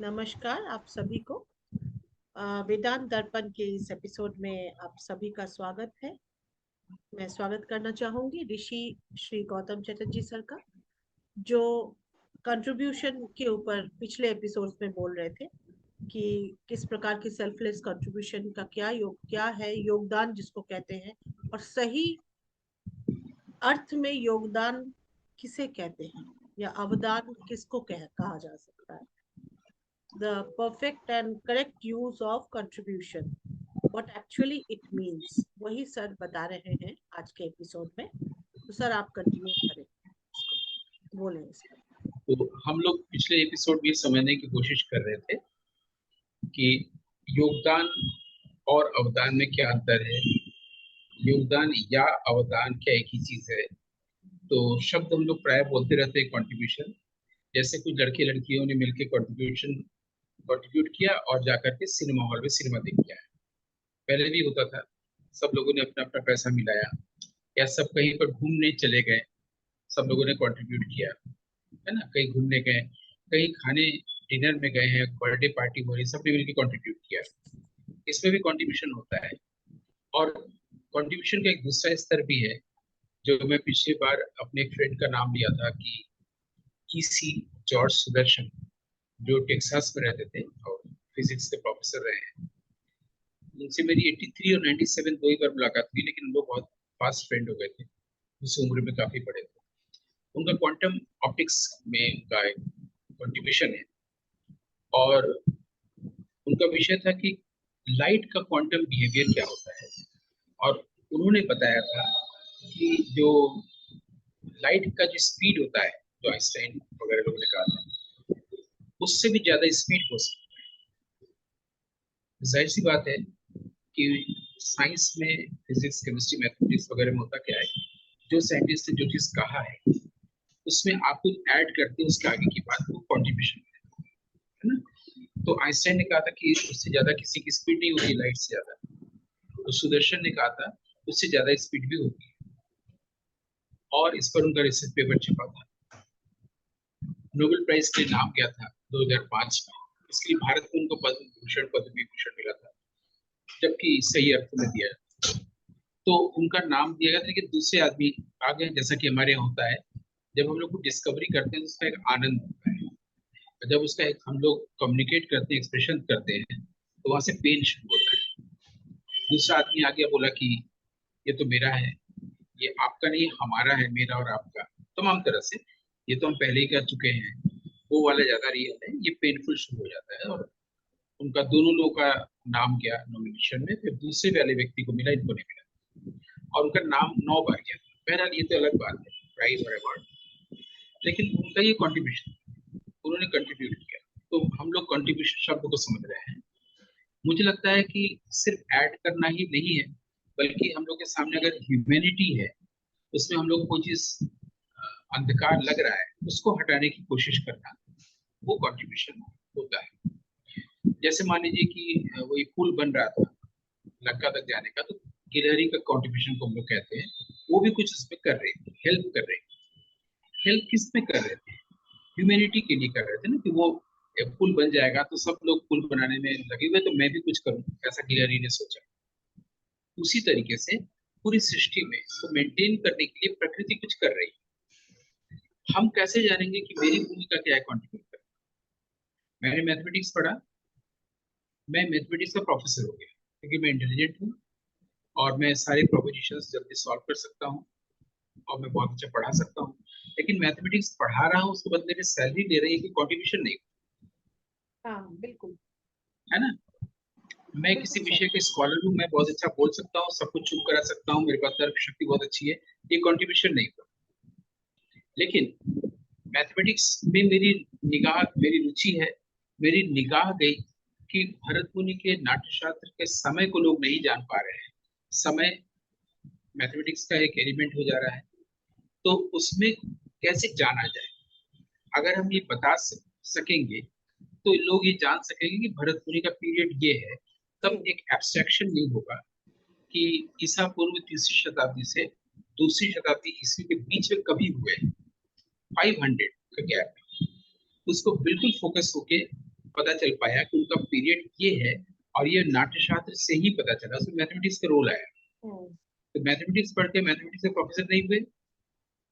नमस्कार आप सभी को। वेदांत दर्पण के इस एपिसोड में आप सभी का स्वागत है। मैं स्वागत करना चाहूंगी ऋषि श्री गौतम चटर्जी सर का, जो कंट्रीब्यूशन के ऊपर पिछले एपिसोड्स में बोल रहे थे कि किस प्रकार की सेल्फलेस कंट्रीब्यूशन का क्या है योगदान जिसको कहते हैं, और सही अर्थ में योगदान किसे कहते हैं या अवदान किसको कहा जा सकता है। The perfect and correct use of contribution, what actually it means, वही सर बता रहे हैं आज के एपिसोड में। तो सर आप कंटिन्यू करें, इसको बोलें इस पर। तो हम लोग पिछले एपिसोड में समझने की कोशिश कर रहे थे कि योगदान और अवदान में क्या अंतर है। योगदान या अवदान क्या एक ही चीज है? तो शब्द हम लोग प्राय बोलते रहते हैं कंट्रीब्यूशन। जैसे कुछ लड़के लड़कियों ने मिलकर कंट्रीब्यूट किया और जाकर के सिनेमा हॉल में सिनेमा देख के आए। पहले भी होता था, सब लोगों ने अपना अपना पैसा मिलाया, या सब कहीं पर घूमने चले गए, सब लोगों ने कंट्रीब्यूट किया, है ना। कहीं घूमने गए, कहीं खाने डिनर में गए हैं, बर्थडे पार्टी हो रही, सबने मिलकर कंट्रीब्यूट किया। इसमें भी कंट्रीब्यूशन होता है। और कंट्रीब्यूशन का एक दूसरा स्तर भी है, जो मैं पिछली बार अपने एक फ्रेंड का नाम लिया था कि ईसी जॉर्ज सुदर्शन, जो टेक्सास में रहते थे और फिजिक्स के प्रोफेसर रहे हैं। उनसे मेरी 83 और 97 दो ही बार मुलाकात हुई, लेकिन हम लोग बहुत फास्ट फ्रेंड हो गए थे। उस उम्र में काफी बड़े थे। उनका क्वांटम ऑप्टिक्स में उनका कंट्रीब्यूशन है, और उनका विषय था कि लाइट का क्वांटम बिहेवियर क्या होता है। और उन्होंने बताया था कि जो लाइट का जो स्पीड होता है, जो आइंस्टाइन वगैरह लोगों ने कहा था, उससे भी ज्यादा स्पीड हो सकता है। जाहिर सी बात है कि साइंस में, फिजिक्स, केमिस्ट्री, मैथमेटिक्स वगैरह में होता क्या है, जो साइंटिस्ट ने जो चीज कहा है उसमें आप कुछ ऐड करते हैं, उसके आगे की बात को कंट्रीब्यूशन है ना। तो आइंस्टाइन ने कहा था कि उससे ज्यादा किसी की स्पीड नहीं होती लाइट से ज्यादा। तो सुदर्शन ने कहा था उससे ज्यादा स्पीड भी होती है, और इस पर उनका रिसर्च पेपर छपा था। नोबेल प्राइज के लिए नाम गया था 2005 में। इसके लिए भारत को उनको पद्म भूषण, पद्म विभूषण मिला था, जबकि सही अर्थ में दिया। तो उनका नाम दिया गया था, लेकिन दूसरे आदमी आ गए, जैसा कि हमारे यहाँ होता है। जब हम लोग को डिस्कवरी करते हैं तो उसका एक आनंद होता है, जब उसका एक हम लोग कम्युनिकेट करते हैं, एक्सप्रेशन करते हैं, तो वहां से पेन शुरू होता है। दूसरा आदमी आ गया, बोला कि ये तो मेरा है, ये आपका नहीं, हमारा है, मेरा और आपका, तमाम तरह से। ये तो हम पहले ही कर चुके हैं, वो वाला ज्यादा रियल है, ये पेनफुल शुरू हो जाता है। और उनका दोनों लोगों का नाम गया नॉमिनेशन में, फिर दूसरे वाले व्यक्ति को मिला, इनको नहीं मिला, और उनका नाम 9 बार गया। बहरहाल ये तो अलग बात है, प्राइज और अवार्ड। लेकिन उनका ये कॉन्ट्रीब्यूशन, उन्होंने कंट्रीब्यूट किया। तो हम लोग कंट्रीब्यूशन शब्द को समझ रहे हैं। मुझे लगता है कि सिर्फ ऐड करना ही नहीं है, बल्कि हम लोग के सामने अगर ह्यूमैनिटी है, उसमें हम लोग को कोई चीज अंधकार लग रहा है, उसको हटाने की कोशिश करना, वो कंट्रीब्यूशन होता है। जैसे मान लीजिए कि वही पुल बन रहा था लंका तक जाने का, तो गिलहरी का कंट्रीब्यूशन को हम लोग कहते हैं। वो भी कुछ इसमें कर रहे थे, हेल्प कर रहे थे। हेल्प किस में कर रहे थे? ह्यूमैनिटी के लिए कर रहे थे ना, कि वो पुल बन जाएगा तो सब लोग पुल बनाने में लगे हुए, तो मैं भी कुछ करूं, ऐसा गिलहरी ने सोचा। उसी तरीके से पूरी सृष्टि में इसको मेंटेन करने के लिए प्रकृति कुछ कर रही है। हम कैसे जानेंगे कि मेरी भूमिका क्या है कंट्रीब्यूट करना? मैंने मैथमेटिक्स पढ़ा, मैं मैथमेटिक्स का प्रोफेसर हो गया क्योंकि मैं इंटेलिजेंट हूँ, और मैं सारे प्रोपोजिशंस जल्दी सॉल्व कर सकता हूँ, और मैं बहुत अच्छा पढ़ा सकता हूँ। लेकिन मैथमेटिक्स पढ़ा रहा हूँ, उसके बदले में सैलरी दे रही है, कि कंट्रीब्यूशन नहीं, हाँ बिल्कुल। है ना। मैं किसी बिल्कुल सर। विषय के स्कॉलर हूँ, मैं बहुत अच्छा बोल सकता हूँ, सब कुछ चुप करा सकता हूँ, मेरे पास तर्क शक्ति बहुत अच्छी है, ये कंट्रीब्यूशन नहीं हुआ। लेकिन मैथमेटिक्स में मेरी निगाह, मेरी रुचि है, मेरी निगाह गई कि भरत मुनि के नाट्यशास्त्र के समय को लोग नहीं जान पा रहे हैं। समय मैथमेटिक्स का एक एलिमेंट हो जा रहा है, तो उसमें कैसे जाना जाए। अगर हम ये बता सकेंगे, तो लोग ये जान सकेंगे कि भरत मुनि का पीरियड ये है। जी। तब एक एब्स्ट्रैक्शन नहीं होगा कि ईसा पूर्व तीसरी शताब्दी से दूसरी शताब्दी ईस्वी के बीच में कभी हुए, 500 का गैप, उसको बिल्कुल फोकस होके पता चल पाया कि उनका पीरियड ये है, और ये नाट्यशास्त्र से ही पता चला, उसमें मैथमेटिक्स का रोल आया। तो मैथमेटिक्स पढ़ के मैथमेटिक्स के प्रोफेसर नहीं हुए,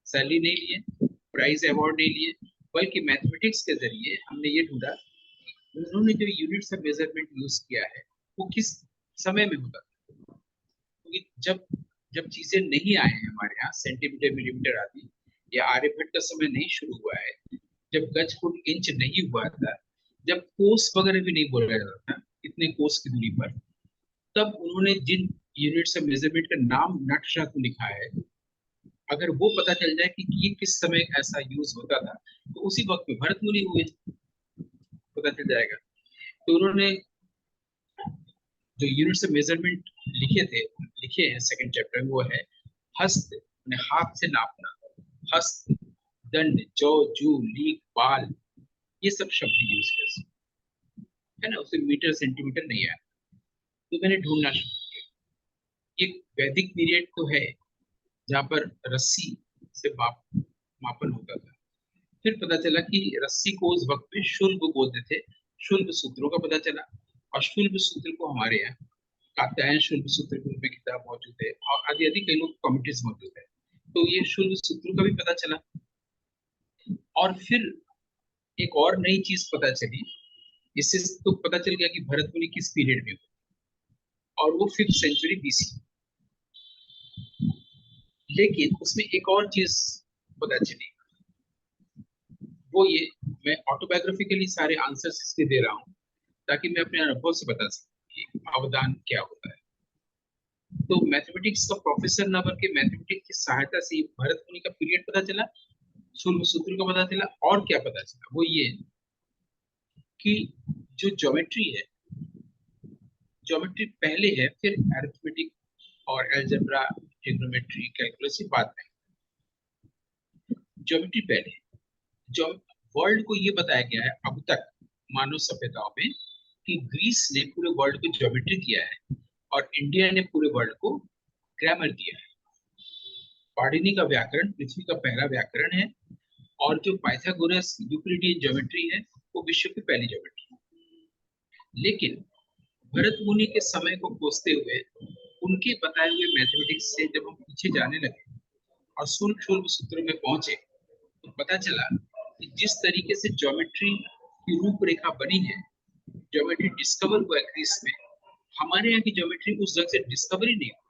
सैलरी नहीं लिए, प्राइज अवार्ड नहीं लिए, बल्कि मैथमेटिक्स के जरिए हमने ये ढूंढा कि उन्होंने जो यूनिट्स ऑफ मेजरमेंट यूज किया है वो किस समय में होता था। क्योंकि जब जब चीजें नहीं आए हैं हमारे यहाँ, सेंटीमीटर मिलीमीटर आदि, या आर्यभट्ट का समय नहीं शुरू हुआ है, जब गज फुट इंच नहीं हुआ था, जब कोस वगैरह भी नहीं बोला जाता था इतने कोस की दूरी पर, तब उन्होंने जिन यूनिट्स ऑफ मेजरमेंट का नाम नाट्यशास्त्र में लिखा है, अगर वो पता चल जाए कि ये किस समय ऐसा यूज होता था, तो उसी वक्त में भरत मुनि हुए, पता चल जाएगा। तो उन्होंने जो यूनिट्स ऑफ मेजरमेंट लिखे हैं सेकंड चैप्टर में, वो है हस्त, यानी हाथ से नापना, हस्त, दंड, जौ, जू, लीक, बाल, ये सब शब्द यूज कर, है ना, उससे मीटर सेंटीमीटर नहीं आया। तो मैंने ढूंढना शुरू किया, ये वैदिक पीरियड तो है जहाँ पर रस्सी से मापन होता था। फिर पता चला कि रस्सी को उस वक्त में शुल्ब बोलते थे, शुल्ब सूत्रों का पता चला। और शुल्ब सूत्र को हमारे यहाँ कात्यायन शुल्ब सूत्र के रूप में किताब मौजूद है, और आदि आदि कई लोग कमेंट्रीज मौजूद है। तो ये शुल्ब सूत्र का भी पता चला। और फिर एक और नई चीज पता चली, इससे तो पता चल गया कि भरत मुनि किस पीरियड में हुए, और वो 5th सेंचुरी बीसी। लेकिन उसमें एक और चीज पता चली, वो ये, मैं ऑटोबायोग्राफिकली सारे आंसर्स इसके दे रहा हूँ ताकि मैं अपने अनुभव से बता सकूं कि अवदान क्या होता है। तो मैथमेटिक्स का प्रोफेसर ना बन के मैथमेटिक्स की सहायता से भरत मुनि का पीरियड पता चला, शुल्ब सूत्र का पता चला, और क्या पता चला, वो ये कि जो ज्योमेट्री है, ज्योमेट्री पहले है, फिर अरिथमेटिक और अलजेब्रा, ट्रिग्नोमेट्री, कैलकुलस बाद में। ज्योमेट्री पहले, जो वर्ल्ड को ये बताया गया है अब तक मानव सभ्यताओं में कि ग्रीस ने पूरे वर्ल्ड को ज्योमेट्री दिया है, और इंडिया ने पूरे वर्ल्ड को ग्रामर दिया है। पाणिनि का व्याकरण पृथ्वी का पहला व्याकरण है, और जो पाइथागोरस यूक्लिडियन ज्योमेट्री है वो विश्व की पहली ज्योमेट्री है। लेकिन भरत मुनि के समय को कोसते हुए, उनके बताए हुए मैथमेटिक्स से जब हम पीछे जाने लगे और शुल्ब शुल्ब सूत्रों में पहुंचे, तो पता चला कि जिस तरीके से ज्योमेट्री की रूपरेखा बनी है, ज्योमेट्री डिस्कवर हुआ है ग्रीस में, हमारे यहाँ की ज्योमेट्री उस ढंग से डिस्कवर ही नहीं हुई।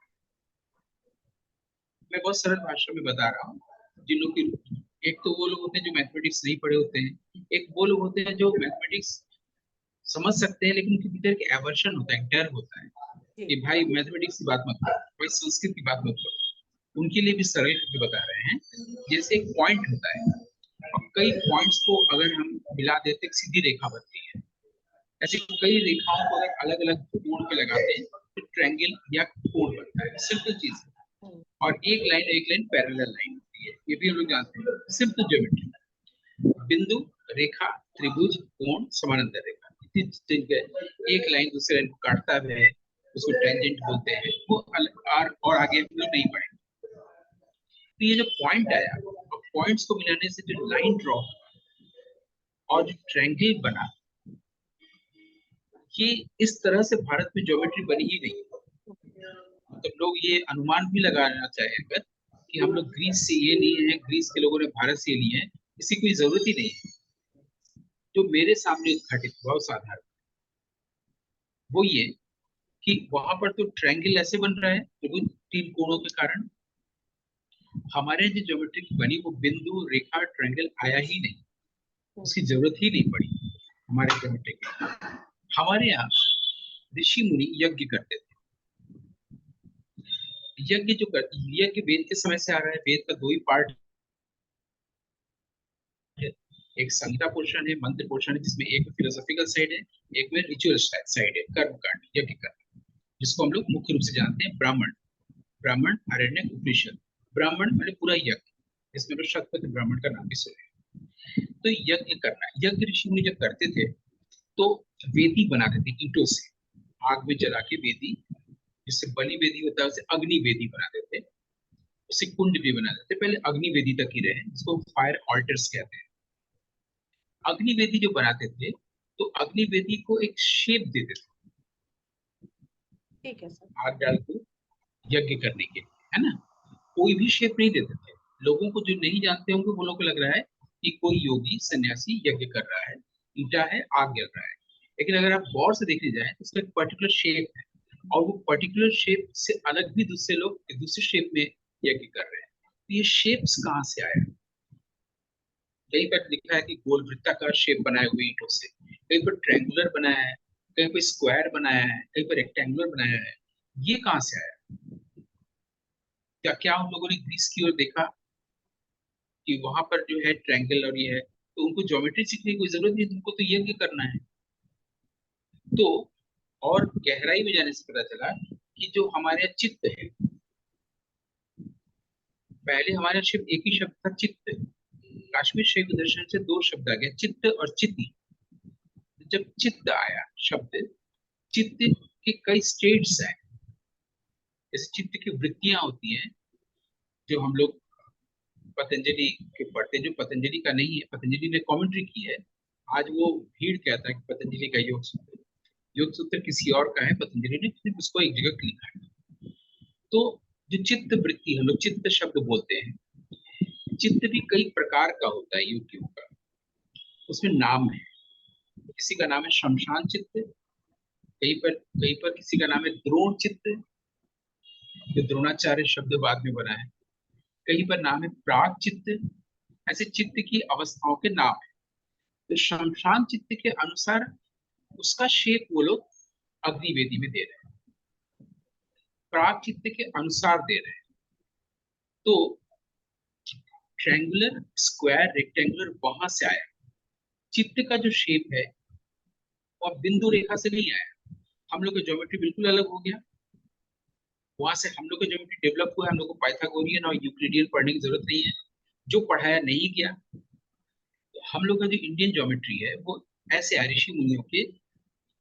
मैं बहुत सरल भाषा में बता रहा हूँ। जिन लोग की, एक तो वो लोग होते हैं जो मैथमेटिक्स नहीं पढ़े होते हैं, एक वो लोग होते हैं जो मैथमेटिक्स समझ सकते हैं लेकिन उनके भीतर एक एवर्शन होता है, डर होता है कि भाई मैथमेटिक्स की बात मत करो, भाई संस्कृत की बात मत करो। उनके लिए भी सरल करके बता रहे हैं। जैसे एक पॉइंट होता है, और कई पॉइंट्स को अगर हम मिला देते एक सीधी रेखा बनती है, ऐसे कई रेखाओं को अगर अलग अलग कोण पे लगाते हैं तो ट्रायंगल या कोण बनता है। सिंपल चीज है। और एक लाइन पैरेलल लाइन होती है, ये भी हम लोग जानते हैं, सिंपल ज्योमेट्री। बिंदु, रेखा, त्रिभुज, कोण, समानांतर रेखा, एक लाइन दूसरे लाइन को काटता है, उसको टेंजेंट बोलते हैं। वो और आगे हम लोग नहीं पढ़ेंगे। तो ये जो पॉइंट आया, और पॉइंट्स को मिलाने से जो लाइन ड्रॉ और जो ट्रायंगल बना, कि इस तरह से भारत में ज्योमेट्री बनी ही नहीं। तो लोग ये अनुमान भी लगाना चाहे अगर कि हम लोग ग्रीस से ये लिए हैं, ग्रीस के लोगों ने भारत से लिए हैं, इसकी कोई जरूरत ही नहीं है। जो मेरे सामने घटित हुआ वो साधारण, वो ये कि वहां पर तो ट्रायंगल ऐसे बन रहा है तो 3 कोणों के कारण। हमारे जो ज्योमेट्री बनी वो बिंदु, रेखा, ट्रायंगल आया ही नहीं, उसकी जरूरत ही नहीं पड़ी हमारे ज्योमेट्री की। हमारे यहाँ ऋषि मुनि यज्ञ करते थे। यज्ञ वेद के समय से आ रहा है। वेद का 2 ही पार्ट है, एक संहिता पोर्शन है, मंत्र पोर्शन है, जिसमें एक फिलोसॉफिकल साइड है, एक में रिचुअल साइड है, कर्म कांड, यज्ञ कर्म, जिसको हम लोग मुख्य रूप से जानते हैं ब्राह्मण। ब्राह्मण, आरण्यक, उपनिषद। ब्राह्मण मतलब पूरा यज्ञ, इसमें लोग शतपथ ब्राह्मण का नाम भी सुने। तो यज्ञ करना, यज्ञ ऋषि मुनि जब करते थे तो वेदी बनाते थे ईंटों से, आग में जला के वेदी, जिससे बलि वेदी होता है उसे अग्नि वेदी बनाते थे, उसे कुंड भी बनाते थे। पहले अग्नि वेदी तक ही रहे, जिसको फायर ऑल्टर्स कहते हैं। अग्नि वेदी जो बनाते थे तो अग्निवेदी को एक शेप दे देते ठीक है सर। आग डाल के यज्ञ करने के लिए, है ना। कोई भी शेप नहीं देते थे। लोगों को, जो नहीं जानते होंगे, वो लोगों को लग रहा है कि कोई योगी सन्यासी यज्ञ कर रहा है, ईटा है, आग जल रहा है। लेकिन अगर आप गौर से देखने जाए तो उसका एक पर्टिकुलर शेप है, और वो पर्टिकुलर शेप से अलग भी दूसरे लोग दूसरे शेप में यज्ञ कर रहे हैं। तो ये शेप्स कहाँ से आया? कहीं पर लिखा है कि गोल वृत्ताकार शेप बनाए हुए ईंटों से, कहीं पर ट्रायंगुलर बनाया है, कहीं पर स्क्वायर बनाया है, कहीं पर रेक्टेंगुलर बनाया है। ये कहाँ से आया? क्या क्या हम लोगों ने ग्रीस की ओर देखा कि वहां पर जो है ट्रायंगल और ये है, तो उनको ज्योमेट्री सीखने की कोई जरूरत नहीं, तुमको तो यज्ञ करना है। तो और गहराई में जाने से पता चला कि जो हमारे यहाँ चित्त है, पहले हमारे यहाँ सिर्फ एक ही शब्द था, चित्त। काश्मीर शैव दर्शन से दो शब्द आ गए, चित्त और चिति। जब चित्त आया शब्द, चित्त के कई स्टेट्स हैं। जैसे चित्त की वृत्तियां होती हैं, जो हम लोग पतंजलि के पढ़ते हैं, जो पतंजलि का नहीं है, पतंजलि ने कमेंट्री की है। आज वो भीड़ कहता है कि पतंजलि का योग सूत्र किसी और का है, पतंजलि ने सिर्फ उसको एक जगह लिखा है। तो जो चित्त वृत्ति हम लोग चित्त शब्द बोलते हैं, चित्त भी कई प्रकार का होता है यूट्यूब का, उसमें नाम है। किसी का नाम है शमशान चित्त, कहीं पर किसी का नाम है द्रोण चित्त, जो द्रोणाचार्य शब्द बाद में बना है। कहीं पर नाम है प्राग चित्त। ऐसे चित्त की अवस्थाओं के नाम है। तो शमशान चित्त के अनुसार उसका शेप वो लोग अग्निवेदी में दे रहे हैं, प्राग चित्त के अनुसार दे रहे हैं। तो ट्रायंगुलर, स्क्वायर, रेक्टेंगुलर वहां से आया। चित्त का जो शेप है वो अब बिंदु रेखा से नहीं आया। हम लोग का ज्योमेट्री बिल्कुल अलग हो गया। वहां से हम लोग का ज्योमेट्री डेवलप हुआ। हम लोग को पाइथागोरियन और यूक्लिडियन पढ़ने की जरूरत नहीं है, जो पढ़ाया नहीं गया। तो हम लोग का जो इंडियन ज्योमेट्री है वो ऐसे ऋषि मुनियों के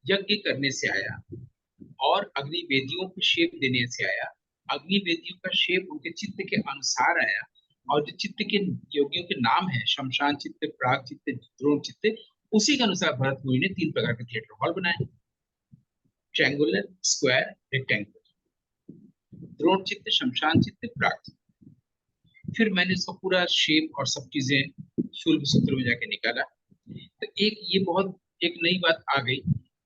यज्ञ करने से आया, और अग्नि वेदियों को शेप देने से आया। अग्नि वेदियों का शेप उनके चित्त के अनुसार आया। और जो चित्त के योगियों के नाम है, शमशान चित्त, प्राग चित्त, द्रोण चित्त, उसी के अनुसार भरत मुनि ने तीन प्रकार के थिएटर हॉल बनाए, ट्रायंगुलर, स्क्वायर, रेक्टेंगुलर। द्रोण चित्त, शमशान चित्त, प्राग चित्त। फिर मैंने इसका पूरा शेप और सब चीजें शूल सूत्र में जाके निकाला। तो एक ये बहुत एक नई बात आ गई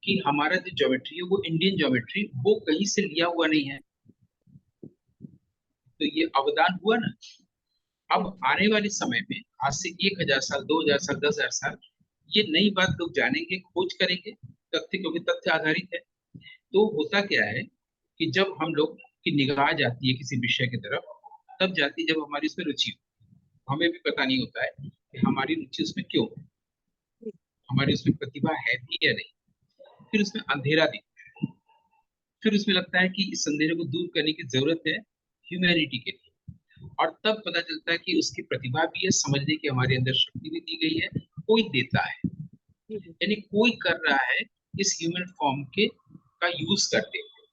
कि हमारा जो ज्योमेट्री है वो इंडियन ज्योमेट्री, वो कहीं से लिया हुआ नहीं है। तो ये अवदान हुआ ना। अब आने वाले समय में, आज से 1000 साल, 2000 साल, 10,000 साल, ये नई बात लोग जानेंगे, खोज करेंगे, तथ्य, क्योंकि तथ्य आधारित है। तो होता क्या है कि जब हम लोग की निगाह जाती है किसी विषय की तरफ, तब जाती है जब हमारी उसमें रुचि हो। हमें भी पता नहीं होता है कि हमारी रुचि उसमें क्यों है, हमारी उसमें प्रतिभा है भी या नहीं। फिर उसमें अंधेरा दिखता है। फिर उसमें लगता है कि इस अंधेरे को दूर करने की जरूरत है ह्यूमैनिटी के लिए। और तब पता चलता है कि उसकी प्रतिभा भी है, समझने की हमारे अंदर शक्ति भी दी गई है, कोई देता है। यानी कोई कर रहा है इस ह्यूमन फॉर्म के का यूज करते हुए,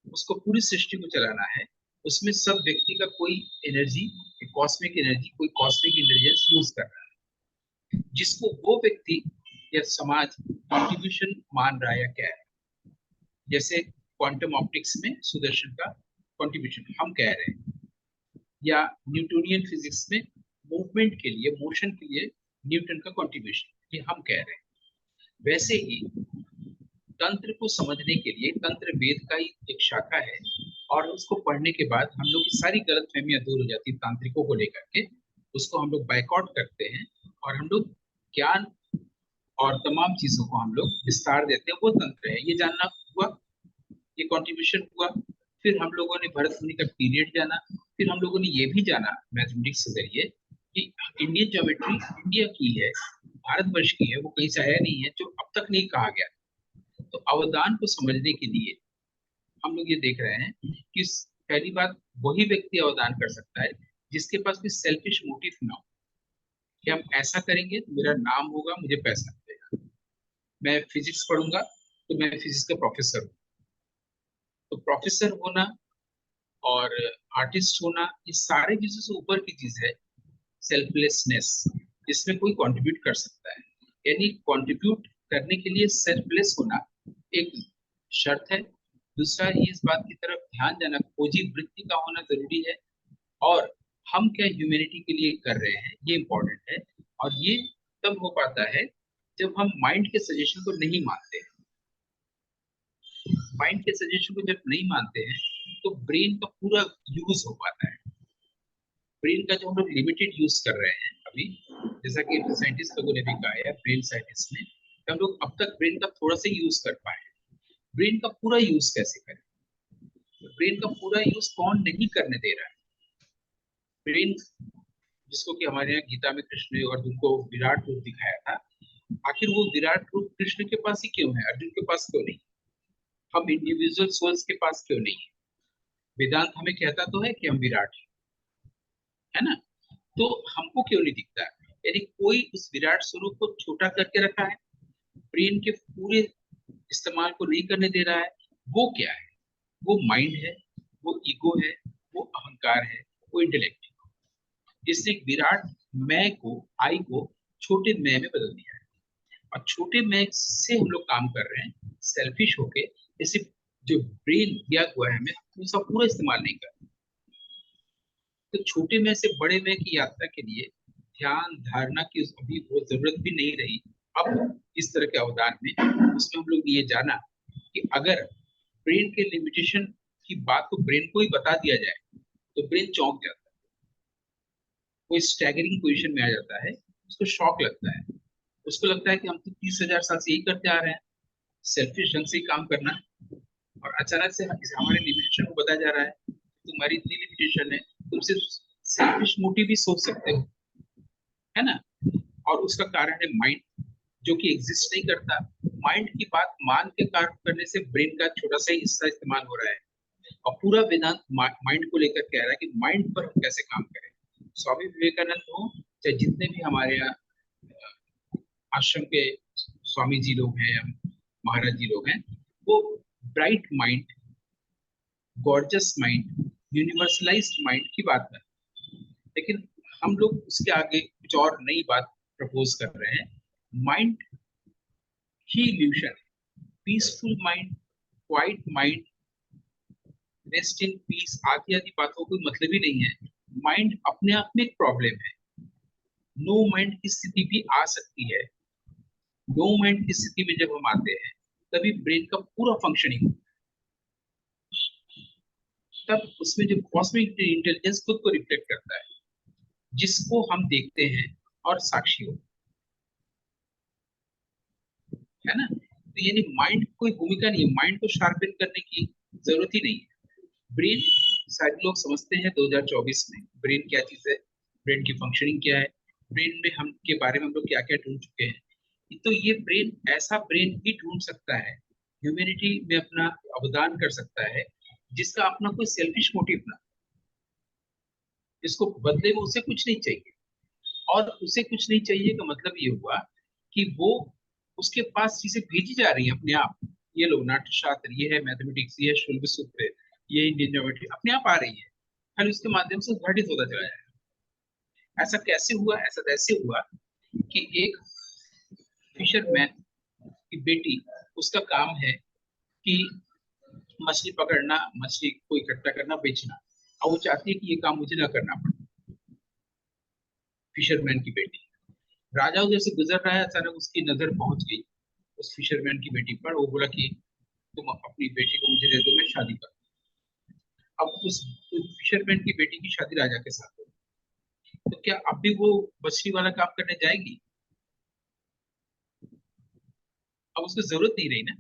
उसको पूरी सृष्टि को चलाना है। उसमें सब व्यक्ति का कोई एनर्जी, कॉस्मिक एनर्जी, कोई कॉस्मिक इंटेलिजेंस यूज कर रहा है, जिसको वो व्यक्ति या समाज कंट्रीब्यूशन मान रहा है या क्या है। जैसे क्वांटम ऑप्टिक्स में सुदर्शन का कंट्रीब्यूशन हम कह रहे हैं, या न्यूटोनियन फिजिक्स में मूवमेंट के लिए, मोशन के लिए न्यूटन का कंट्रीब्यूशन, ये हम कह रहे हैं। वैसे ही तंत्र को समझने के लिए तंत्र वेद का ही एक शाखा है, और उसको पढ़ने के बाद हम लोग की सारी गलतफहमियां दूर हो जाती है तांत्रिकों को लेकर के। उसको हम लोग बाइकआउट करते हैं, और हम लोग ज्ञान और तमाम चीजों को हम लोग विस्तार देते हैं। वो तंत्र है, ये जानना हुआ, ये कंट्रीब्यूशन हुआ। फिर हम लोगों ने भरत मुनि का पीरियड जाना। फिर हम लोगों ने ये भी जाना मैथमेटिक्स के जरिए कि इंडियन ज्योमेट्री इंडिया की है, भारतवर्ष की है, वो कहीं से आया नहीं है, जो अब तक नहीं कहा गया। तो अवदान को समझने के लिए हम लोग ये देख रहे हैं कि पहली बात, वही व्यक्ति अवदान कर सकता है जिसके पास कोई सेल्फिश मोटिव ना हो कि हम ऐसा करेंगे तो मेरा नाम होगा, मुझे पैसा मिलेगा। मैं फिजिक्स पढ़ूंगा तो मैं फिजिक्स का प्रोफेसर हूँ। तो प्रोफेसर होना और आर्टिस्ट होना, ये सारे चीजों से ऊपर की चीज है सेल्फलेसनेस, जिसमें कोई कंट्रीब्यूट कर सकता है। यानी कंट्रीब्यूट करने के लिए सेल्फलेस होना एक शर्त है। दूसरा, ये इस बात की तरफ ध्यान देना, खोजी वृत्ति का होना जरूरी है। और हम क्या ह्यूमैनिटी के लिए कर रहे हैं ये इम्पोर्टेंट है। और ये तब हो पाता है जब हम माइंड के सजेशन को नहीं मानते हैं। माइंड के सजेशन को जब नहीं मानते हैं तो ब्रेन का पूरा यूज हो पाता है। ब्रेन का जो हम लोग लिमिटेड यूज कर रहे हैं अभी, जैसा कि साइंटिस्ट लोगों ने भी कहा है, ब्रेन साइंटिस्ट ने, कि हम लोग अब तक ब्रेन का थोड़ा सा यूज कर पाए। ब्रेन का पूरा यूज कैसे करें? ब्रेन का पूरा यूज कौन नहीं करने दे रहा है? ब्रेन, जिसको कि हमारे यहाँ गीता में कृष्ण ने अर्जुन को विराट रूप दिखाया था, आखिर वो विराट रूप कृष्ण के पास ही क्यों है, अर्जुन के पास क्यों नहीं? हम इंडिविजुअल सोल्स के पास क्यों नहीं है? वेदांत हमें कहता तो है कि हम विराट है ना, तो हमको क्यों नहीं दिखता? यानी कोई उस विराट स्वरूप को छोटा करके रखा है, ब्रेन के पूरे इस्तेमाल को नहीं करने दे रहा है। वो क्या है? वो माइंड है, वो ईगो है, वो अहंकार है, वो इंटेलेक्ट है। इसने विराट मैं को, आई को छोटे मैं में बदल दिया है। और छोटे मैं से हम लोग काम कर रहे हैं सेल्फिश होके। जैसे जो ब्रेन दिया हुआ है हमें, उसका पूरा इस्तेमाल नहीं कर। तो छोटे में से बड़े में की यात्रा के लिए ध्यान धारणा की अभी वो जरूरत भी नहीं रही। अब इस तरह के अवदान में उसमें हम लोग ने ये जाना कि अगर ब्रेन के लिमिटेशन की बात को ब्रेन को ही बता दिया जाए तो ब्रेन चौंक जाता है, वो स्टैगरिंग पोजीशन में आ जाता है, उसको शॉक लगता है। उसको लगता है कि हम तो 30,000 साल से यही करते आ रहे हैं, सेल्फिश ढंग से ही काम करना, और अचानक से हमारे लिमिटेशन को बताया जा रहा है तुम्हारी इतनी लिमिटेशन है, तुम सिर्फ सेल्फिश मोटिव भी सोच सकते हो, है ना। और उसका कारण है माइंड, जो कि एग्जिस्ट नहीं करता। माइंड की बात मान के कार्य करने से ब्रेन का छोटा सा ही हिस्सा इस्तेमाल हो रहा है। और पूरा वेदांत माइंड को लेकर कह रहा है कि माइंड पर हम कैसे काम करें। स्वामी विवेकानंद हो, चाहे जितने भी हमारे यहाँ आश्रम के स्वामी जी लोग हैं या महाराज जी लोग हैं, वो bright mind, gorgeous mind, universalized mind की बात कर। लेकिन हम लोग उसके आगे कुछ और नई बात प्रपोज कर रहे हैं। Mind he evolution, peaceful mind, quite mind, rest in peace आदि आदि बातों को मतलब ही नहीं है। माइंड अपने आप में एक प्रॉब्लम है। नो माइंड की स्थिति भी आ सकती है। नो माइंड की स्थिति में जब हम आते हैं तभी ब्रेन का पूरा फंक्शनिंग, तब उसमें जो कॉस्मिक इंटेलिजेंस खुद को रिफ्लेक्ट करता है, जिसको हम देखते हैं और साक्षी हो, है ना। तो यानी माइंड कोई भूमिका नहीं है, माइंड को शार्पन करने की जरूरत ही नहीं है। ब्रेन, शायद लोग समझते हैं 2024 में ब्रेन क्या चीज है, ब्रेन की फंक्शनिंग क्या है, ब्रेन में हम के बारे में हम लोग क्या क्या ढूंढ चुके हैं। तो ये ब्रेन, ऐसा ब्रेन ही ढूंढ सकता है, ह्यूमैनिटी में अपना अवदान कर सकता है, जिसका अपना कोई सेल्फिश मोटिव ना, जिसको बदले में उसे कुछ नहीं चाहिए। और उसे कुछ नहीं चाहिए का मतलब ये हुआ कि वो, उसके पास चीजें भेजी जा रही हैं अपने आप। ये लो नाट्यशास्त्र, ये है मैथमेटिक्स, ये है शुल्ब सूत्र, ये इंडियन ज्योमेट्री अपने आप आ रही है, खाली उसके माध्यम से घटित होता चला जाएगा। ऐसा कैसे हुआ? ऐसा ऐसे हुआ कि एक फिशरमैन की बेटी, उसका काम है कि मछली पकड़ना, मछली को इकट्ठा करना, बेचना। और वो चाहती है कि ये काम मुझे ना करना पड़े। फिशरमैन की बेटी, राजा उधर से गुजर रहा है, अचानक उसकी नजर पहुंच गई उस फिशरमैन की बेटी पर। वो बोला कि तुम अपनी बेटी को मुझे दे दो, मैं शादी कर। अब उस फिशरमैन की बेटी की शादी राजा के साथ हो, तो क्या अब भी वो मछली वाला काम करने जाएगी? अब उसको जरूरत नहीं रही ना।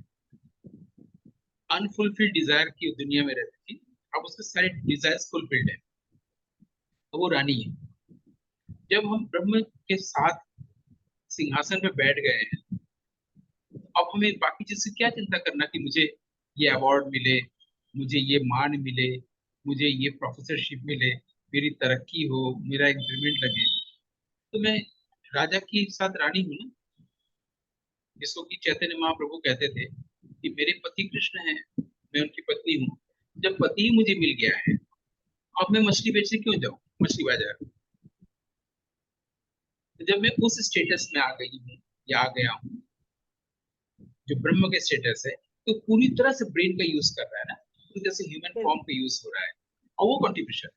अनफुलफिल्ड डिजायर की दुनिया में रहती थी, अब उसके सारे डिजायर्स फुलफिल्ड है, तो वो रानी है। जब हम ब्रह्म के साथ सिंहासन पे बैठ गए हैं, अब हमें बाकी चीज से क्या चिंता करना कि मुझे ये अवार्ड मिले, मुझे ये मान मिले, मुझे ये प्रोफेसरशिप मिले, मेरी तरक्की हो, मेरा इंक्रीमेंट लगे। तो मैं राजा की साथ रानी हूँ ना, जिसको कि चैतन्य महाप्रभु कहते थे कि मेरे पति कृष्ण हैं, मैं उनकी पत्नी हूँ। जब पति ही मुझे मिल गया है, अब मैं मछली बेचने क्यों जाऊँ मछली बाजार? तो जब मैं उस स्टेटस में आ गई हूँ, या आ गया हूँ, जो ब्रह्म के स्टेटस है, तो पूरी तरह से ब्रेन का यूज कर रहा है ना, पूरी तरह से ह्यूमन फॉर्म बिल्कुल। का यूज हो रहा है, और वो कंट्रीब्यूशन।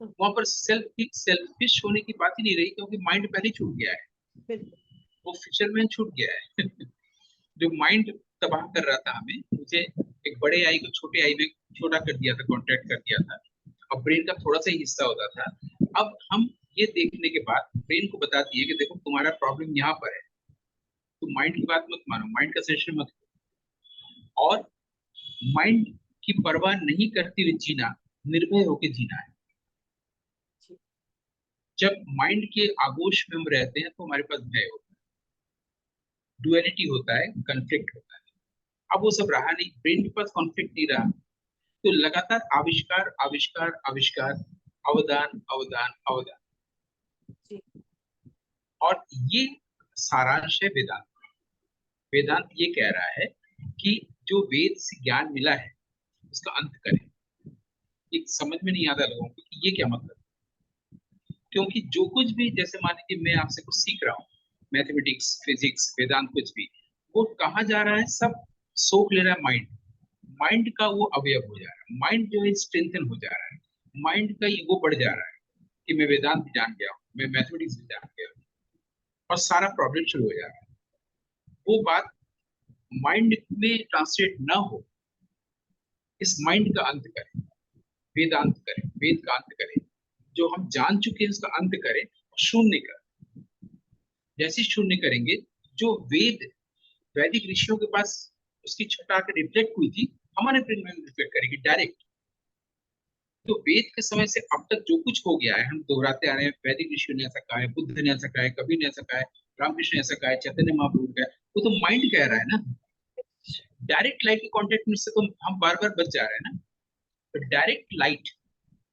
वहां पर सेल्फिश होने की बात ही नहीं रही, क्योंकि माइंड पहले छूट गया है, बिल्कुल। वो फिशरमैन छूट गया है। जो माइंड तबाह कर रहा था हमें, मुझे एक बड़े आई को छोटे आई में छोटा कर दिया था, कॉन्ट्रैक्ट कर दिया था, अब ब्रेन का थोड़ा सा ही हिस्सा होता था। अब हम ये देखने के बाद ब्रेन को बता दिए कि देखो तुम्हारा प्रॉब्लम यहाँ पर है, तो माइंड की बात मत मानो, माइंड का सेशन मत करो, और माइंड की परवाह नहीं करते हुए जीना, निर्भय होकर जीना है। जी। जब माइंड के आगोश में हम रहते हैं तो हमारे पास भय होता है, डुअलिटी होता है, कन्फ्लिक्ट होता है। अब वो सब रहा नहीं, ब्रेन के पास कॉन्फ्लिक्ट नहीं रहा, तो लगातार आविष्कार आविष्कार आविष्कार, अवदान अवदान अवदान। जी। और ये सारांश है वेदांत। वेदांत ये कह रहा है कि जो वेद से ज्ञान मिला है उसका अंत करें। ये समझ में नहीं आता लोगों को कि ये क्या मतलब, क्योंकि जो कुछ भी, जैसे मान लीजिए मैं आपसे कुछ सीख रहा हूँ, मैथमेटिक्स, फिजिक्स, वेदांत, कुछ भी, वो कहाँ जा रहा है, सब सोख ले रहा है माइंड। माइंड का वो अवयव हो जा रहा है, माइंड जो है स्ट्रेंथन हो जा रहा है, माइंड का ईगो बढ़ जा रहा है कि मैं वेदांत भी जान गया हूँ, मैं मैथमेटिक्स भी जान गया हूँ, और सारा प्रॉब्लम शुरू हो जा रहा है। वो बात माइंड में ट्रांसलेट ना हो, इस माइंड का अंत करें, वेदांत करें, वेद का अंत करें, जो हम जान चुके हैं उसका अंत करें, शून्य करें। जैसे शून्य करेंगे, जो वेद, वैदिक ऋषियों के पास उसकी छटा आकर रिफ्लेक्ट हुई थी, हमारे ब्रेन में रिफ्लेक्ट करेगी डायरेक्ट। तो वेद के समय से अब तक जो कुछ हो गया है, हम दोहराते आ रहे हैं, वैदिक ऋषियों ने ऐसा कहा है, बुद्ध ने ऐसा कहा है, कबीर ने ऐसा कहा है, रामकृष्ण ने ऐसा कहा है, चैतन्य महाप्रभु का है, वो तो माइंड कह रहा है ना। डायरेक्ट लाइट के कांटेक्ट में से तो हम बार बार बच जा रहे हैं ना। तो डायरेक्ट लाइट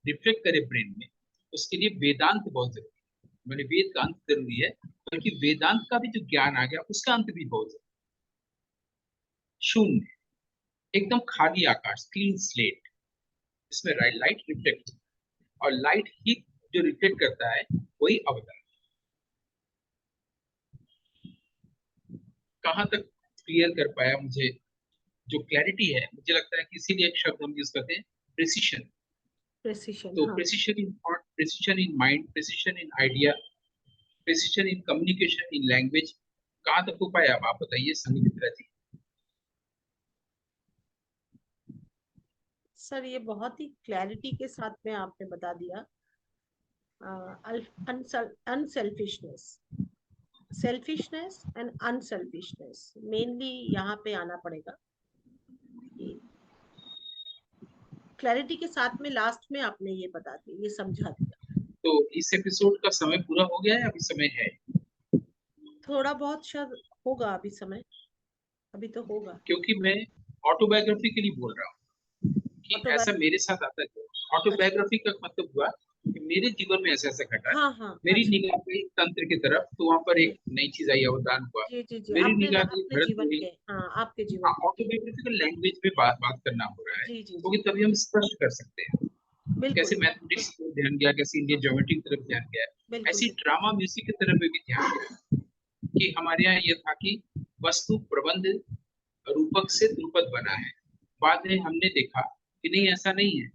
रिफ्लेक्ट करे ब्रेन में, उसके लिए वेदांत बहुत जरूरी है। मैंने वेद का अंत जरूरी है, बल्कि वेदांत का भी जो ज्ञान आ गया उसका अंत भी बहुत जरूरी है। शून्य, एकदम खाली आकाश, क्लीन स्लेट, इसमें लाइट रिफ्लेक्ट, और लाइट ही जो रिफ्लेक्ट करता है वही अवतार। कहाँ तक क्लियर कर पाया मुझे, जो क्लैरिटी है, मुझे लगता है कि इसीलिए एक शब्द हम यूज करते हैं, प्रिसिशन। प्रेसिशन, तो हाँ। Precision in thought, precision in mind, precision in idea, precision in communication, in language, कहाँ तक हो पाया आप बताइए संगीता जी। सर, ये बहुत ही क्लैरिटी के साथ में आपने बता दिया। Unselfishness, selfishness and unselfishness mainly यहाँ पे आना पड़ेगा कि क्लैरिटी के साथ में लास्ट में आपने ये बता दिया, ये समझा दिया। तो इस एपिसोड का समय पूरा हो गया है, अभी समय है? थोड़ा बहुत शायद होगा अभी समय, अभी तो होगा। क्योंकि मैं ऑटोबायोग्राफी के लिए बोल रहा हूँ कि ऐसा ऑटोबायो मेरे साथ आता है। अच्छा। ऑटोबायोग्राफी का मतलब हुआ कि मेरे जीवन में ऐसा ऐसा घटा, हाँ हाँ, मेरी अच्छा। निगाह गई तंत्र की तरफ, तो वहां पर एक बिल्कुल। नई चीज आई, अवदान हुआ। जी जी जी, मेरी अपने निगाह गई अपने भरत जीवन हुई। के, हाँ, आपके हाँ, जीवन के, जी। ऑटोबायोग्राफिकल लैंग्वेज में बात करना हो रहा है, जी जी क्योंकि जी। तभी हम स्पष्ट कर सकते हैं कैसे बिल्कुल मैथमेटिक्स की तरफ ध्यान गया, कैसे इंडियन हाँ, ज्योमेट्री की तरफ ध्यान गया, बिल्कुल ऐसी बिल्कुल। ड्रामा म्यूजिक की तरफ भी ध्यान गया। कि हमारे यहाँ ये था कि वस्तु प्रबंध रूपक से ध्रुपद बना है, बाद में हमने देखा कि नहीं, ऐसा नहीं है।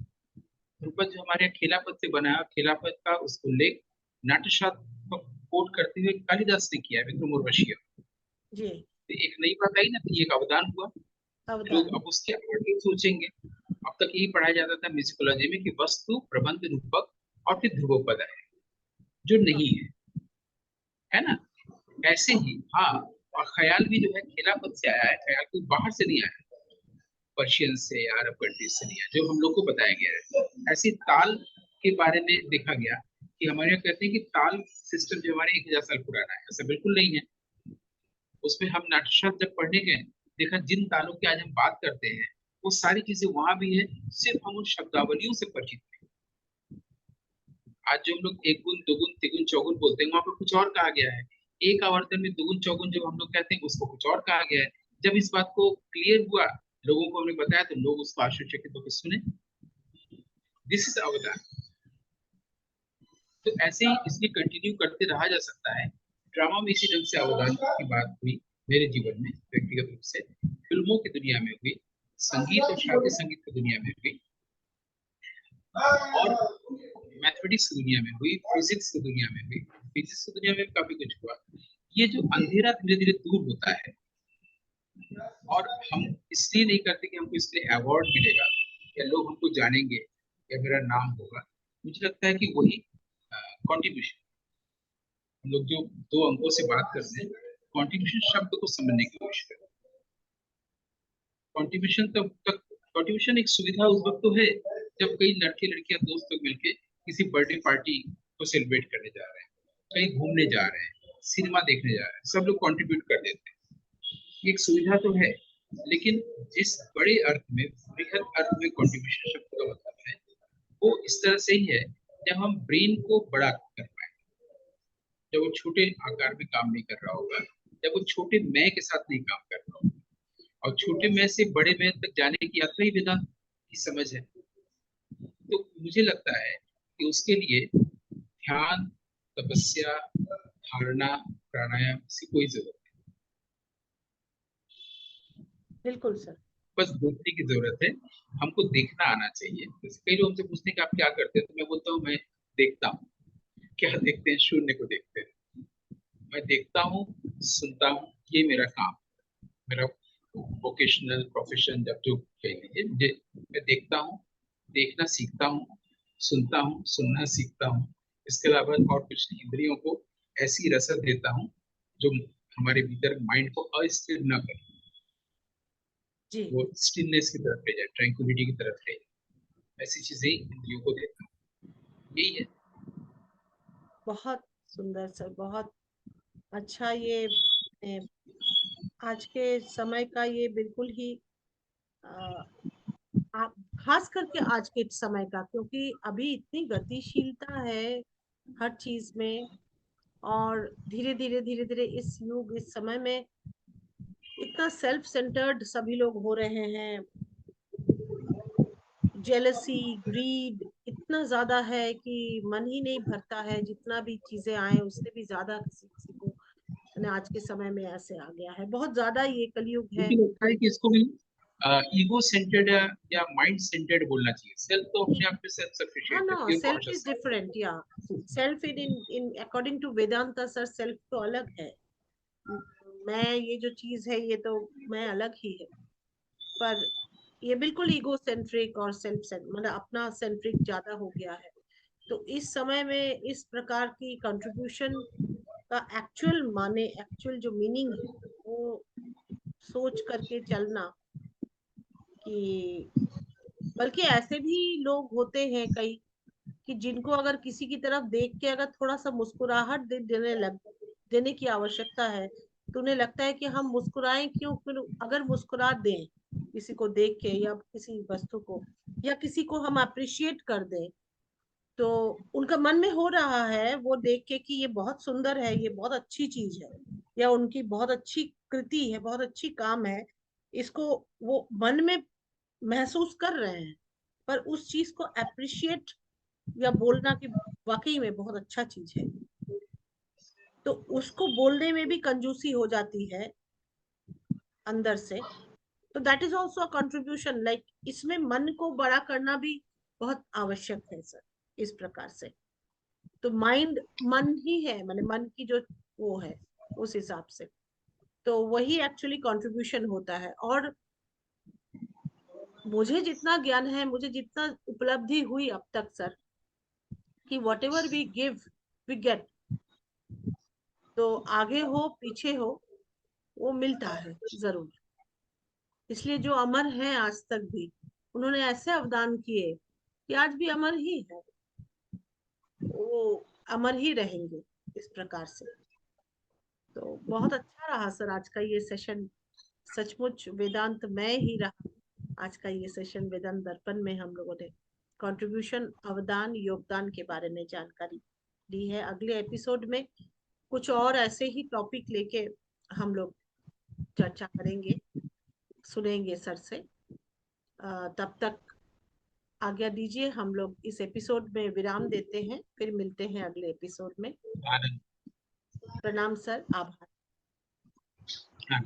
ध्रुपद जो हमारे यहाँ खेलापद से बना है, खेलापद का उसको उल्लेख नाट्यशास्त्र को कोट करते हुए कालिदास ने किया है, विक्रम उर्वशीय। जी। तो एक नई बात आई ना, तो ये एक अवदान हुआ। लोग अवदान। अब उसके आगे सोचेंगे। अब तक यही पढ़ाया जाता था म्यूजिकोलॉजी में कि वस्तु प्रबंध रूपक और फिर ध्रुवपद है, जो हाँ। नहीं है ना। ऐसे ही हाँ, और ख्याल भी जो है खेलापद से आया है, ख्याल कोई बाहर से नहीं आया, पर्शियन से या अरब कंट्रीज से नहीं आया, जो हम लोग को बताया गया है। ऐसी ताल के बारे में देखा गया कि हमारे यहाँ कहते हैं कि ताल सिस्टम जो हमारे 1000 साल पुराना है, ऐसा बिल्कुल नहीं है। उसमें हम नाट्यशास्त्र जब पढ़ने गए, देखा जिन तालों की आज हम बात करते हैं वो सारी चीजें वहां भी है, सिर्फ हम उन शब्दावलियों से परिचित हैं। आज जो हम लोग एक गुण, दोगुन, तिगुन, चौगुन बोलते हैं, वहां पर कुछ और कहा गया है। एक आवर्तन में दुगुन चौगुन जो हम लोग कहते हैं, उसको कुछ और कहा गया है। जब इस बात को क्लियर हुआ, लोगों को हमने बताया, तो लोग उसको आश्चर्यचकित होकर सुने। दिस इज अवदान। तो ऐसे ही इसलिए कंटिन्यू करते रहा जा सकता है, ड्रामा में इसी ढंग से अवदान की बात हुई मेरे जीवन में व्यक्तिगत रूप से, फिल्मों की दुनिया में हुई, संगीत और शास्त्रीय संगीत की दुनिया में हुई, और मैथमेटिक्स की दुनिया में हुई, फिजिक्स की दुनिया में हुई। फिजिक्स की दुनिया में काफी कुछ हुआ। ये जो अंधेरा धीरे धीरे दूर होता है, और हम इसलिए नहीं करते कि हमको इसके लिए अवार्ड मिलेगा या लोग हमको जानेंगे या मेरा नाम होगा। मुझे लगता है कि वही कंट्रीब्यूशन, हम लोग जो दो अंकों से बात करते हैं, कंट्रीब्यूशन शब्द को समझने की कोशिश करें। कंट्रीब्यूशन तब तक, कंट्रीब्यूशन एक सुविधा उस वक्त तो है जब कई लड़के लड़कियां दोस्त लोग मिलके किसी बर्थडे पार्टी को सेलिब्रेट करने जा रहे हैं, कहीं घूमने जा रहे हैं, सिनेमा देखने जा रहे हैं, सब लोग कंट्रीब्यूट कर देते हैं। एक सुविधा तो है, लेकिन जिस बड़े अर्थ में, बृहद अर्थ में कंट्रीब्यूशन शब्द का मतलब है, वो इस तरह से ही है जब हम ब्रेन को बड़ा कर पाए, जब वो छोटे आकार में काम नहीं कर रहा होगा, जब वो छोटे मैं के साथ नहीं काम कर रहा होगा, और छोटे मैं से बड़े मैं तक जाने की यात्रा ही वेदांत की समझ है। तो मुझे लगता है कि उसके लिए ध्यान, तपस्या, धारणा, प्राणायाम की कोई जरूरत बिल्कुल सर। नहीं, बस देखने की जरूरत है। हमको देखना आना चाहिए। जैसे कई लोग हमसे पूछते हैं कि आप क्या करते हैं, तो मैं बोलता हूँ मैं देखता हूँ। क्या देखते हैं? शून्य को देखते हैं। मैं देखता हूँ, सुनता हूँ, ये मेरा काम, मेरा वोकेशनल प्रोफेशन, जब जो कह लीजिए, मुझे मैं देखता हूँ, देखना सीखता हूँ, सुनता हूँ, सुनना सीखता हूँ। इसके अलावा और कुछ नहीं। इंद्रियों को ऐसी रसद देता हूँ जो हमारे भीतर माइंड को अस्थिर न करे, जी। वो स्टिलनेस की तरफ ले जाए, ट्रैंक्विलिटी की तरफ ले जाए। ऐसी चीजें इंद्रियों को देता हूँ। यही है। बहुत सुंदर सर, बहुत अच्छा। ये आज के समय का ये बिल्कुल ही अ, आप खास करके आज के समय का, क्योंकि अभी इतनी गतिशीलता है हर चीज में, और धीरे धीरे इस युग, इस समय में इतना सेल्फ सेंटर्ड सभी लोग हो रहे हैं। जेलसी, ग्रीड इतना ज्यादा है कि मन ही नहीं भरता है। जितना भी चीजें आए उससे भी ज्यादा किसी किसी को, यानी आज के समय में ऐसे आ गया है। बहुत ज्यादा ये कलयुग है। मुझे लगता है कि इसको भी ईगो सेंटर्ड या माइंड सेंटर्ड बोलना चाहिए। सेल्फ तो अपने आप में सेल्फ हाँ सफिशिएंट है, ना, pure self is conscious. Different या self in in in according to Vedanta sir, self तो अलग है। मैं, ये जो चीज है ये तो मैं अलग ही है। पर ये बिल्कुल ईगो सेंट्रिक और सेल्फ मतलब अपना सेंट्रिक ज्यादा हो गया है। तो इस समय में इस प्रकार की कंट्रीब्यूशन का एक्चुअल माने, एक्चुअल जो मीनिंग है, वो सोच करके चलना कि, बल्कि ऐसे भी लोग होते हैं कई कि जिनको अगर किसी की तरफ देख के अगर थोड़ा सा मुस्कुराहट देने की आवश्यकता है, तो उन्हें लगता है कि हम मुस्कुराएं क्यों, फिर अगर मुस्कुरा दें किसी को देख के, या किसी वस्तु को, या किसी को हम अप्रिशिएट कर दें, तो उनका मन में हो रहा है वो देख के कि ये बहुत सुंदर है, ये बहुत अच्छी चीज है, या उनकी बहुत अच्छी कृति है, बहुत अच्छी काम है, इसको वो मन में महसूस कर रहे हैं। पर उस चीज को अप्रिशिएट या बोलना कि वाकई में बहुत अच्छा चीज है, तो उसको बोलने में भी कंजूसी हो जाती है अंदर से। तो that is also a contribution, like इसमें मन को बड़ा करना भी बहुत आवश्यक है सर। इस प्रकार से तो माइंड, मन ही है, मैंने मन की जो वो है, उस हिसाब से तो वही एक्चुअली कंट्रीब्यूशन होता है। और मुझे जितना ज्ञान है, मुझे जितना उपलब्धि हुई अब तक सर, कि whatever we give we get. तो आगे हो पीछे हो, वो मिलता है जरूर। इसलिए जो अमर हैं आज तक भी, उन्होंने ऐसे अवदान किए कि आज भी अमर ही है, वो अमर ही रहेंगे इस प्रकार से। तो बहुत अच्छा रहा सर आज का ये सेशन। सचमुच वेदांत में ही रहा आज का ये सेशन। वेदांत दर्पण में हम लोगों ने कंट्रीब्यूशन, अवदान, योगदान के बारे में जानकारी ली है। अगले एपिसोड में कुछ और ऐसे ही टॉपिक लेके हम लोग चर्चा करेंगे, सुनेंगे सर से। तब तक आज्ञा दीजिए, हम लोग इस एपिसोड में विराम देते हैं, फिर मिलते हैं अगले एपिसोड में। आनंद। प्रणाम सर, आभार। हाँ।